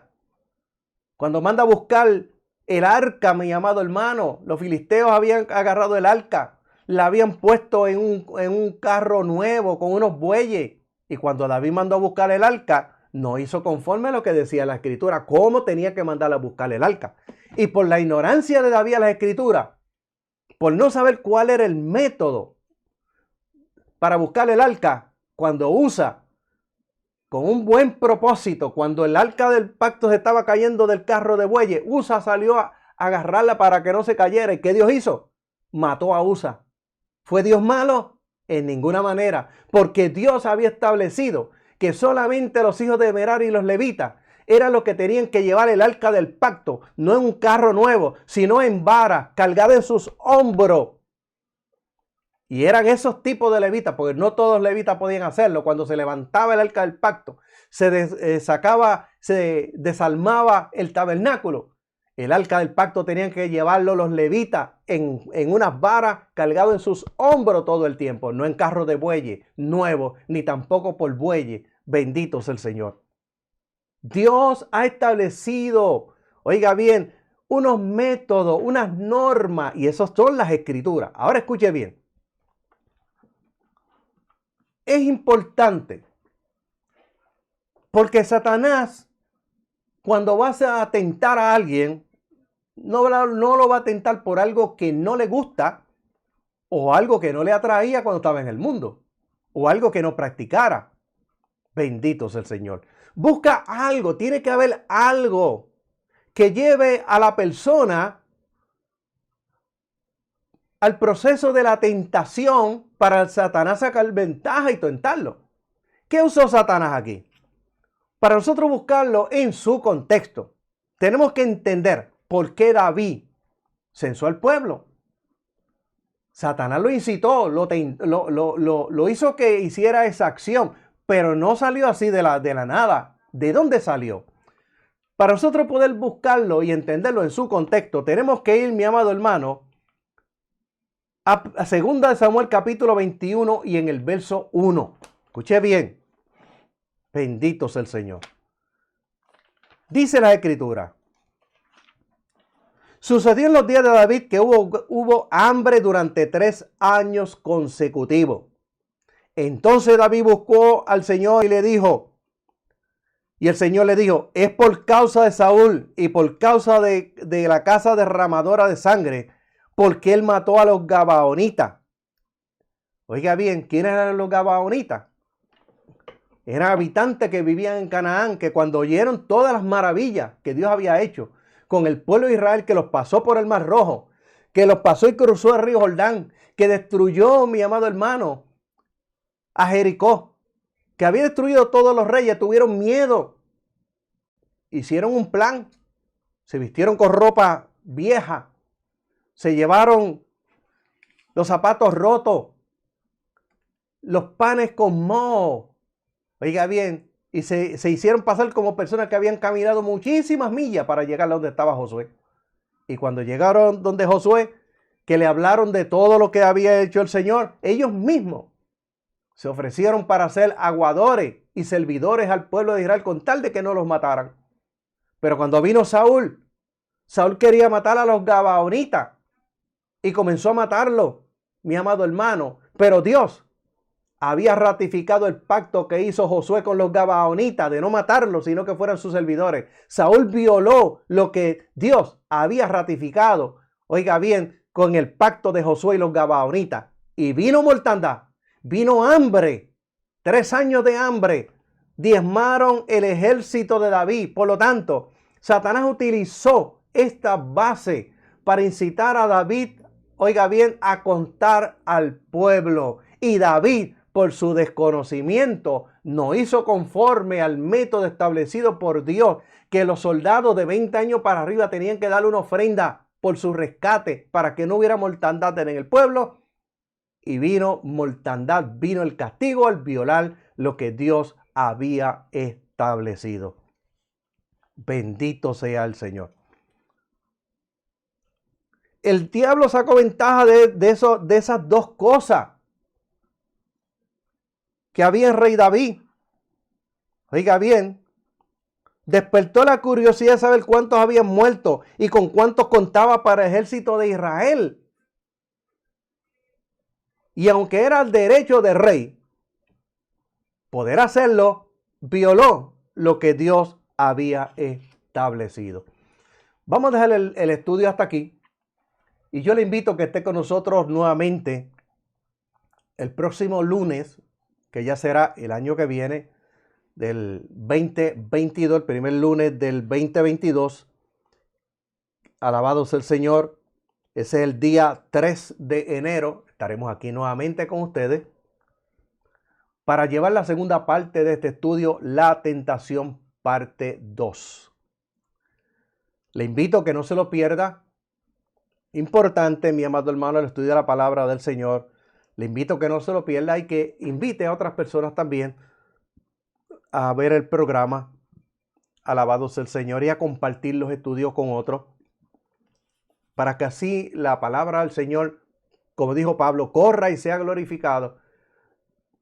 Cuando manda a buscar el arca, mi amado hermano, los filisteos habían agarrado el arca, la habían puesto en un carro nuevo con unos bueyes. Y cuando David mandó a buscar el arca, no hizo conforme a lo que decía la Escritura, cómo tenía que mandarle a buscar el arca. Y por la ignorancia de David a la Escritura, por no saber cuál era el método para buscar el arca, cuando usa con un buen propósito, cuando el arca del pacto se estaba cayendo del carro de bueyes, Usa salió a agarrarla para que no se cayera. ¿Y qué Dios hizo? Mató a Usa. ¿Fue Dios malo? En ninguna manera, porque Dios había establecido que solamente los hijos de Merari y los levitas eran los que tenían que llevar el arca del pacto, no en un carro nuevo, sino en vara, cargada en sus hombros. Y eran esos tipos de levitas, porque no todos los levitas podían hacerlo. Cuando se levantaba el arca del pacto, se desarmaba el tabernáculo. El arca del pacto tenían que llevarlo los levitas en unas varas cargado en sus hombros todo el tiempo, no en carros de bueyes nuevos, ni tampoco por bueyes. Bendito sea el Señor. Dios ha establecido, oiga bien, unos métodos, unas normas, y esas son las Escrituras. Ahora escuche bien. Es importante porque Satanás, cuando vas a tentar a alguien, no lo va a tentar por algo que no le gusta o algo que no le atraía cuando estaba en el mundo o algo que no practicara. Bendito sea el Señor. Busca algo, tiene que haber algo que lleve a la persona al proceso de la tentación para Satanás sacar ventaja y tentarlo. ¿Qué usó Satanás aquí? Para nosotros buscarlo en su contexto, tenemos que entender por qué David censó al pueblo. Satanás lo incitó, lo hizo que hiciera esa acción, pero no salió así de la nada. ¿De dónde salió? Para nosotros poder buscarlo y entenderlo en su contexto, tenemos que ir, mi amado hermano, A segunda de Samuel capítulo 21 y en el verso 1. Escuché bien. Bendito sea el Señor. Dice la Escritura. Sucedió en los días de David que hubo hambre durante 3 años consecutivos. Entonces David buscó al Señor y le dijo, y el Señor le dijo, es por causa de Saúl y por causa de la casa derramadora de sangre, porque él mató a los gabaonitas. Oiga bien, ¿quiénes eran los gabaonitas? Eran habitantes que vivían en Canaán, que cuando oyeron todas las maravillas que Dios había hecho con el pueblo de Israel, que los pasó por el Mar Rojo, que los pasó y cruzó el río Jordán, que destruyó, mi amado hermano, a Jericó, que había destruido todos los reyes, tuvieron miedo, hicieron un plan, se vistieron con ropa vieja, se llevaron los zapatos rotos, los panes con moho, oiga bien, y se hicieron pasar como personas que habían caminado muchísimas millas para llegar a donde estaba Josué. Y cuando llegaron donde Josué, que le hablaron de todo lo que había hecho el Señor, ellos mismos se ofrecieron para ser aguadores y servidores al pueblo de Israel con tal de que no los mataran. Pero cuando vino Saúl, Saúl quería matar a los gabaonitas y comenzó a matarlos, mi amado hermano. Pero Dios había ratificado el pacto que hizo Josué con los gabaonitas de no matarlos, sino que fueran sus servidores. Saúl violó lo que Dios había ratificado, oiga bien, con el pacto de Josué y los gabaonitas. Y vino mortandad, vino hambre, 3 años de hambre. Diezmaron el ejército de David. Por lo tanto, Satanás utilizó esta base para incitar a David, oiga bien, a contar al pueblo. Y David, por su desconocimiento, no hizo conforme al método establecido por Dios, que los soldados de 20 años para arriba tenían que darle una ofrenda por su rescate para que no hubiera mortandad en el pueblo. Y vino mortandad, vino el castigo al violar lo que Dios había establecido. Bendito sea el Señor. El diablo sacó ventaja de esas dos cosas que había en rey David. Oiga bien, despertó la curiosidad de saber cuántos habían muerto y con cuántos contaba para el ejército de Israel. Y aunque era el derecho del rey poder hacerlo, violó lo que Dios había establecido. Vamos a dejar el estudio hasta aquí. Y yo le invito a que esté con nosotros nuevamente el próximo lunes, que ya será el año que viene, del 2022, el primer lunes del 2022. Alabado sea el Señor. Ese es el día 3 de enero. Estaremos aquí nuevamente con ustedes para llevar la segunda parte de este estudio, La Tentación, parte 2. Le invito a que no se lo pierda. Importante, mi amado hermano, el estudio de la palabra del Señor. Le invito a que no se lo pierda y que invite a otras personas también a ver el programa. Alabado sea el Señor, y a compartir los estudios con otros, para que así la palabra del Señor, como dijo Pablo, corra y sea glorificado.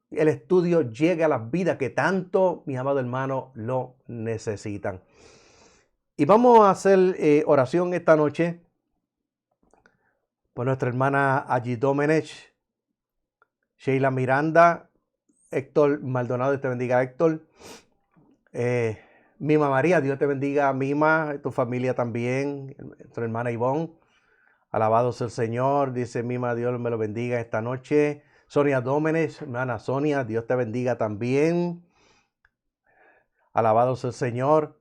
El estudio llegue a las vidas que tanto, mi amado hermano, lo necesitan. Y vamos a hacer oración esta noche por nuestra hermana Allí Domenech, Sheila Miranda, Héctor Maldonado, Dios te bendiga, Héctor. Mima María, Dios te bendiga, Mima, tu familia también, nuestra hermana Ivonne. Alabado sea el Señor, dice Mima, Dios me lo bendiga esta noche. Sonia Dómenes, hermana Sonia, Dios te bendiga también. Alabado sea el Señor.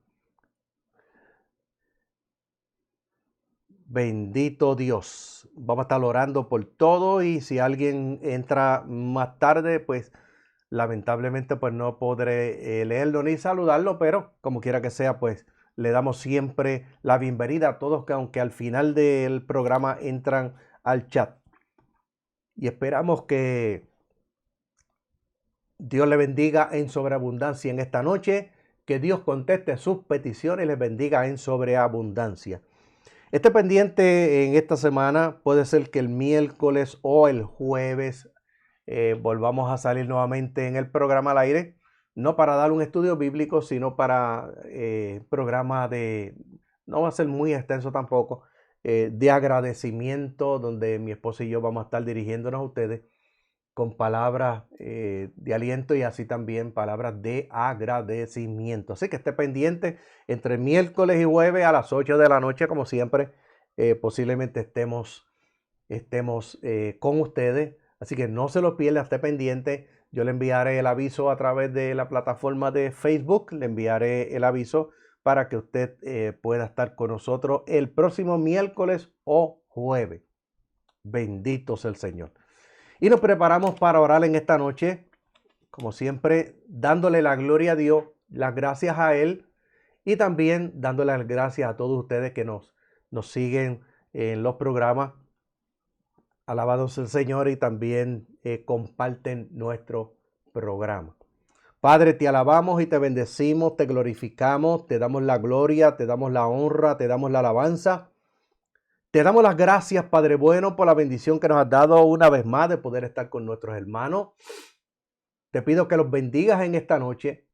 Bendito Dios. Vamos a estar orando por todo, y si alguien entra más tarde, pues lamentablemente pues no podré leerlo ni saludarlo, pero como quiera que sea, pues le damos siempre la bienvenida a todos que aunque al final del programa entran al chat. Y esperamos que Dios le bendiga en sobreabundancia en esta noche, que Dios conteste sus peticiones y les bendiga en sobreabundancia. Esté pendiente en esta semana, puede ser que el miércoles o el jueves volvamos a salir nuevamente en el programa al aire, no para dar un estudio bíblico, sino para programa no va a ser muy extenso tampoco, de agradecimiento, donde mi esposa y yo vamos a estar dirigiéndonos a ustedes con palabras de aliento y así también palabras de agradecimiento. Así que esté pendiente entre miércoles y jueves a las 8 de la noche, como siempre, posiblemente estemos con ustedes. Así que no se lo pierda, esté pendiente. Yo le enviaré el aviso a través de la plataforma de Facebook, le enviaré el aviso para que usted pueda estar con nosotros el próximo miércoles o jueves. Bendito sea el Señor. Y nos preparamos para orar en esta noche, como siempre, dándole la gloria a Dios, las gracias a Él y también dándole las gracias a todos ustedes que nos siguen en los programas. Alabados el Señor y también comparten nuestro programa. Padre, te alabamos y te bendecimos, te glorificamos, te damos la gloria, te damos la honra, te damos la alabanza. Te damos las gracias, Padre bueno, por la bendición que nos has dado una vez más de poder estar con nuestros hermanos. Te pido que los bendigas en esta noche,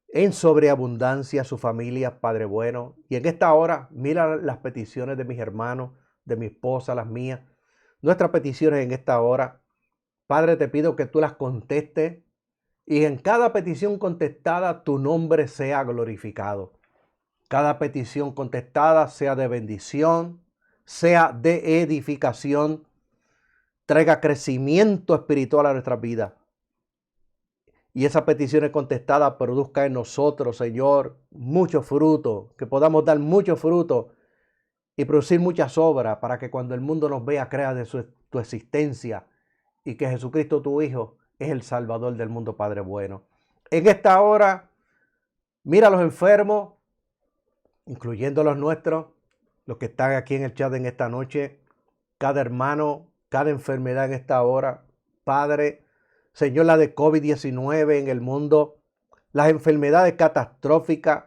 en sobreabundancia, su familia, Padre bueno. Y en esta hora, mira las peticiones de mis hermanos, de mi esposa, las mías. Nuestras peticiones en esta hora. Padre, te pido que tú las contestes y en cada petición contestada tu nombre sea glorificado. Cada petición contestada sea de bendición, sea de edificación, traiga crecimiento espiritual a nuestras vidas. Y esas peticiones contestadas produzcan en nosotros, Señor, mucho fruto, que podamos dar mucho fruto y producir muchas obras para que cuando el mundo nos vea crea de tu existencia y que Jesucristo tu Hijo es el Salvador del mundo, Padre bueno. En esta hora, mira a los enfermos, incluyendo los nuestros, los que están aquí en el chat en esta noche, cada hermano, cada enfermedad en esta hora. Padre, Señor, la de COVID-19 en el mundo, las enfermedades catastróficas,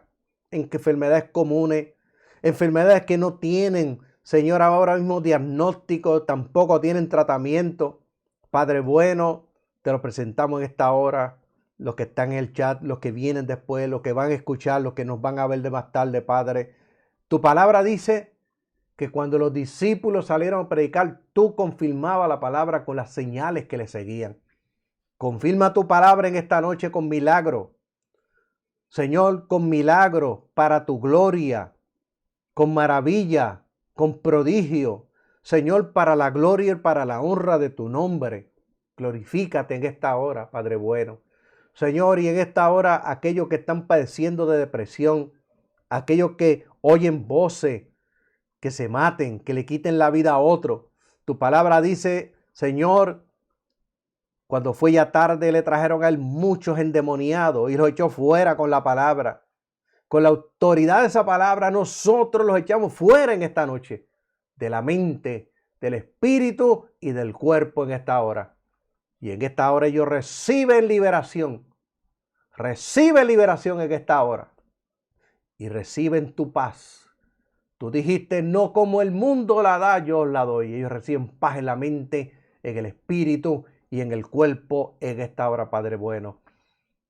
enfermedades comunes, enfermedades que no tienen, Señor, ahora mismo diagnóstico, tampoco tienen tratamiento. Padre bueno, te lo presentamos en esta hora, los que están en el chat, los que vienen después, los que van a escuchar, los que nos van a ver de más tarde, Padre. Tu palabra dice que cuando los discípulos salieron a predicar, tú confirmabas la palabra con las señales que le seguían. Confirma tu palabra en esta noche con milagro. Señor, con milagro para tu gloria, con maravilla, con prodigio. Señor, para la gloria y para la honra de tu nombre. Glorifícate en esta hora, Padre bueno. Señor, y en esta hora aquellos que están padeciendo de depresión, aquellos que oyen voces, que se maten, que le quiten la vida a otro. Tu palabra dice, Señor, cuando fue ya tarde le trajeron a él muchos endemoniados y los echó fuera con la palabra. Con la autoridad de esa palabra nosotros los echamos fuera en esta noche. De la mente, del espíritu y del cuerpo en esta hora. Y en esta hora ellos reciben liberación. Reciben liberación en esta hora. Y reciben tu paz. Tú dijiste, no como el mundo la da, yo la doy. Ellos reciben paz en la mente, en el espíritu y en el cuerpo en esta hora, Padre bueno.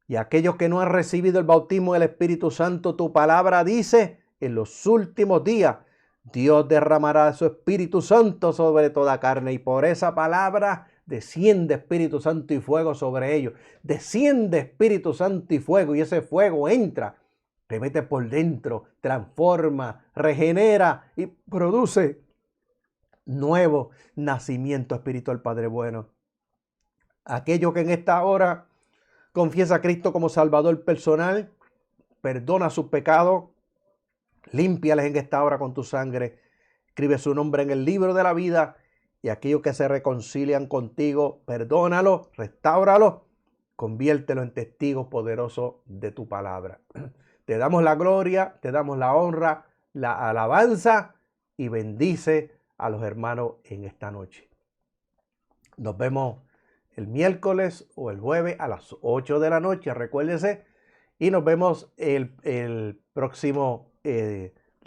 Y aquellos que no han recibido el bautismo del Espíritu Santo, tu palabra dice, en los últimos días, Dios derramará su Espíritu Santo sobre toda carne. Y por esa palabra desciende Espíritu Santo y fuego sobre ellos. Desciende Espíritu Santo y fuego. Y ese fuego entra, te mete por dentro, transforma, regenera y produce nuevo nacimiento espiritual, Padre bueno. Aquellos que en esta hora confiesa a Cristo como Salvador personal, perdona sus pecados, límpiales en esta hora con tu sangre, escribe su nombre en el libro de la vida y aquellos que se reconcilian contigo, perdónalo, restáuralo, conviértelo en testigo poderoso de tu palabra. Te damos la gloria, te damos la honra, la alabanza y bendice a los hermanos en esta noche. Nos vemos el miércoles o el jueves a las 8 de la noche, recuérdese, y nos vemos el próximo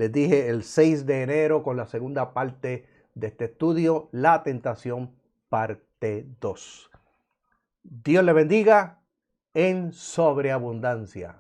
Les dije el 6 de enero con la segunda parte de este estudio, La Tentación, parte 2. Dios le bendiga en sobreabundancia.